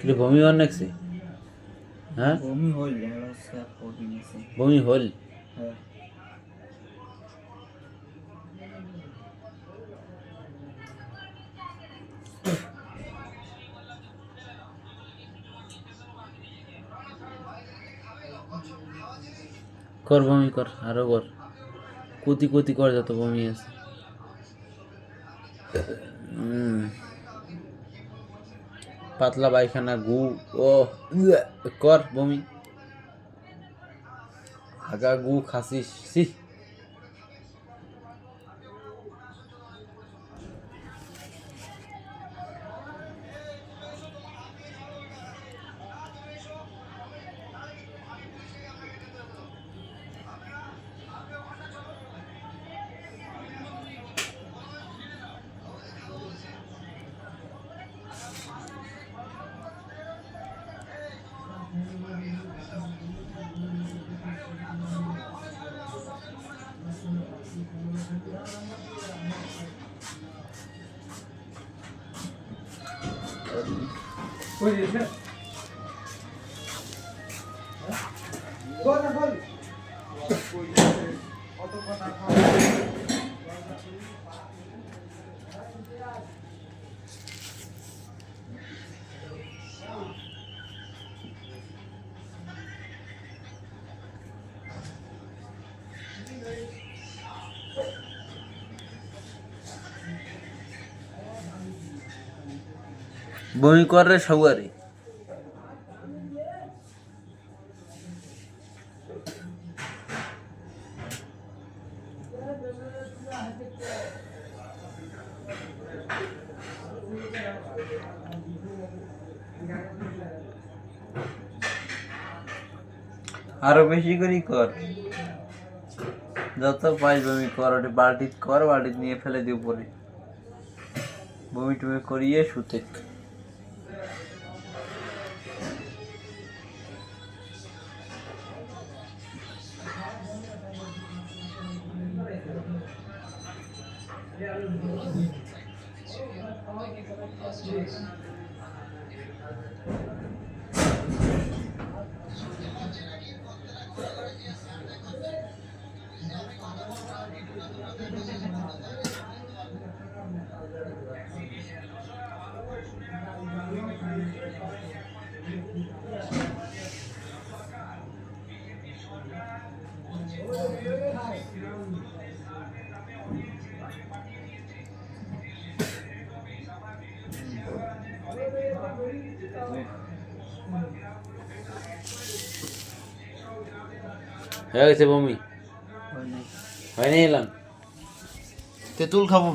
কিরে বমি হওয়ার নাকছে? হ্যাঁ বমি হল স্যাপ পড়ি নিছে। বমি হল? হ্যাঁ কর বমি কর, আরো কর, কুতি কুতি কর যত বমি আছে। পাতলা পায়খানা গু, ও কর বমি, হাগা গু খাসিস ছি। বমি কর রে সবারই। আরো বেশি করে কর, যত পাই বমি কর, ওটা বালতি কর, বালতি নিয়ে ফেলে দিয়ে উপরে বমি টমি করিয়ে শুতে। হয়ে গেছে বমি? হয়নি এলাম তেঁতুল খাবো।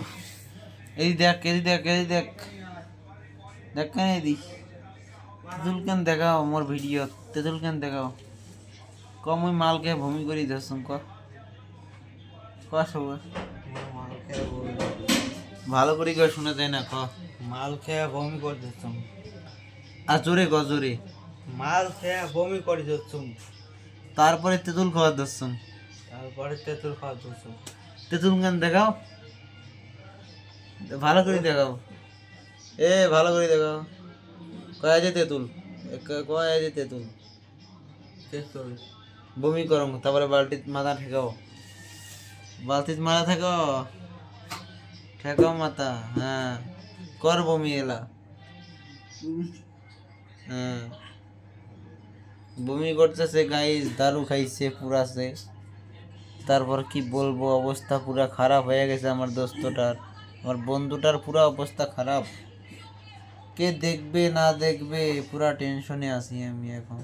এই দেখ, এই দেখ, এই দেখ, দেখ কেন এই দিস তেঁতুল কেন দেখাও মোর ভিডিও, তেঁতুল কেন দেখাও কম, ওই মাল খেয়ে বমি করি দর্শন ক সব ভালো করে কেউ শুনে যায় না ক। মাল খেয়ে বমি করে দিচ্ছুম। আর জোরে ক, জোরে। মাল খেয়ে বমি করে দিচ্ছুম। তারপরে তেঁতুল খাওয়ার দর্শন, তারপরে তেঁতুল খাওয়া দিচ্ছুম। তেঁতুল কেন দেখাও, ভালো করে দেখাও, এ ভালো করে দেখাও। কয় যে তেঁতুল, কয় যে তেঁতুল, তেঁতুল বমি করম, তারপরে বালতির মাথা ঠেকাও, বালতির মাথা ঠেকাও, ঠেকাও মাথা, হ্যাঁ কর বমি এলা। হ্যাঁ বমি করতেছে গাইস, দারু খাইছে পুরাছে। তারপর কি বলবো, অবস্থা পুরা খারাপ হয়ে গেছে আমার দোস্তটার, আমার বন্ধুটার পুরা অবস্থা খারাপ। কে দেখবে না দেখবে, পুরা টেনশনে আছি আমি এখন।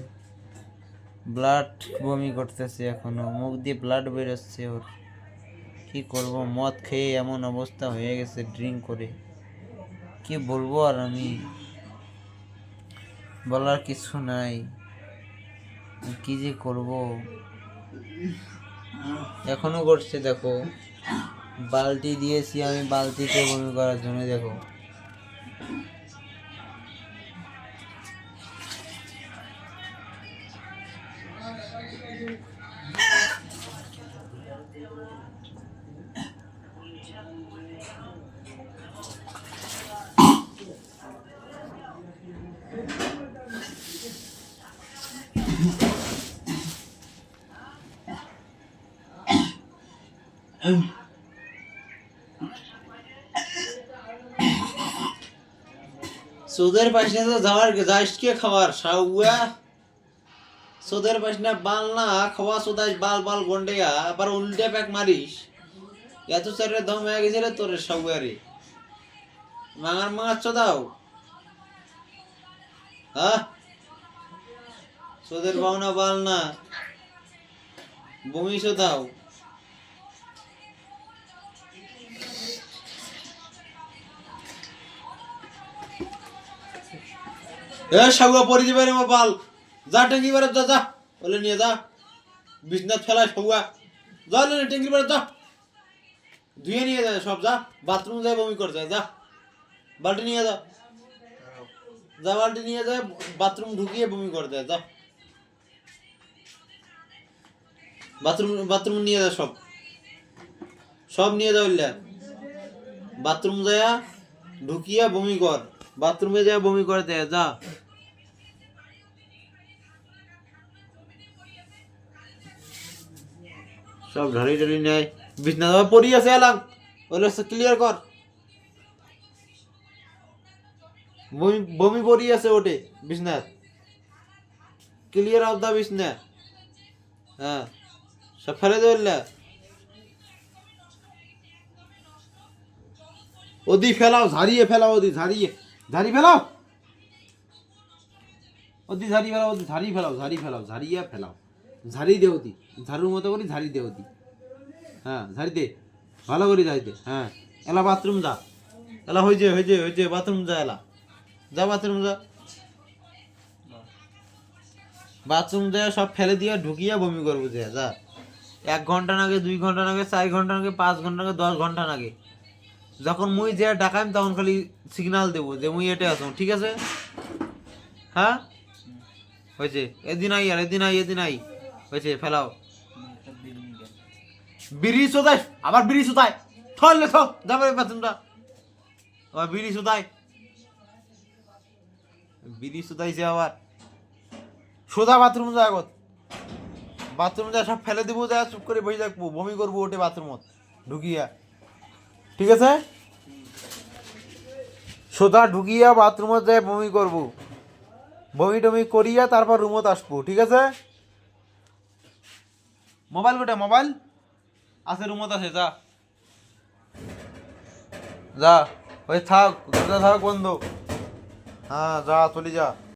ব্লাড বমি করতেছে, এখনো মুখ দিয়ে ব্লাড বেরোচ্ছে ওর। কি করব, মদ খেয়ে এমন অবস্থা হয়ে গেছে, ড্রিঙ্ক করে। কি বলবো আর আমি, বলার কিছু নাই, কি যে করব। এখনো করছে দেখো, বালতি দিয়েছি আমি, বালতিতে বমি করার জন্য দেখো। সুদের পাশে তো যাওয়ার যাইস কে খাবার সাউয়া সুদের পাশে বাল না খাওয়া সুদাই বাল বাল গন্ডেয়া আবার উল্টে প্যাক মারিস এত সারে দম হয়ে গেছে রে তোর সাউয়া রে মাঙার মাছ চোদাও হ্যাঁ সুদের পাওনা বাল না বমি চোদাও এ সাউয়া পরি দিবে রে আমার বাল যা ট্যাঙ্কি বারে যা যা বলে নিয়ে যা বিছনাথ ফেলা সাউয়া যা লে ট্যাঙ্কি বারে যা ধুয়ে নিয়ে যা সব যা বাথরুম যায় বমি করে যায় যা বালতি নিয়ে যা যা বালতি নিয়ে যায় বাথরুম ঢুকিয়ে বমি করে দেয় যা বাথরুম নিয়ে যা সব সব নিয়ে যা বললে বাথরুম যায় ঢুকিয়া বমি কর বাথরুমে যায় বমি করে দেয় যা সব ঢালি ঢালি নেয় বিছনা পড়ি আছে এলাম ওগুলো ক্লিয়ার কর বমি বমি পড়ি আছে ওটে বিছনা ক্লিয়ার অফ দা বিছনা হ্যাঁ সব ফেলে দেবল্লা ওদি ফেলাও ঝাড়িয়ে ফেলাও ওদি ঝাড়িয়ে ঝাড়ি ফেলাও ওদি ঝাড়ি ফেলাও ওদি ঝাড়ি ফেলাও ঝাড়ি ফেলাও ঝাড়িয়ে ফেলাও ঝাড়ি দে ওদি ঝাড়ুর মতো করি ঝাড়ি দে ওদি হ্যাঁ ঝাড়ি দে ভালো করে ঝাড়ি দে হ্যাঁ এলা বাথরুম যা এলা হয়েছে বাথরুম যা এলা যা বাথরুম যা বাথরুম যা সব ফেলে দিয়ে ঢুকিয়ে বমি করবো যা যা 1 ঘন্টা নাগে 2 ঘন্টা নাগে 4 ঘন্টা নাগে 5 ঘন্টা নাগে 10 ঘন্টা নাগে যখন মুই যে ডাকাইম তখন খালি সিগন্যাল দেবো যে মুই এটে আসুন ঠিক আছে হ্যাঁ হয়েছে এদিন আই আর এদিন আই হয়েছে ফেলাও বিড়ি সোদাই আবার বিড়ি সোদাই থলে থ যাবে বাথরুমটা আবার বিড়ি সোদাইছে আবার সোদা বাথরুম যা আগত বাথরুম যা সব ফেলে দিব যা চুপ করে বসে থাকবো বমি করবো ওটে বাথরুমত ঢুকিয়া ঠিক আছে সোদা ঢুকিয়া বাথরুমত যায় বমি করবো বমি টমি করিয়া তারপর রুমত আসবো ঠিক আছে মোবাইল কোটা মোবাইল আছে রুমত আছে যা যা ওই থাক বন্ধ হ্যাঁ যা চলে যা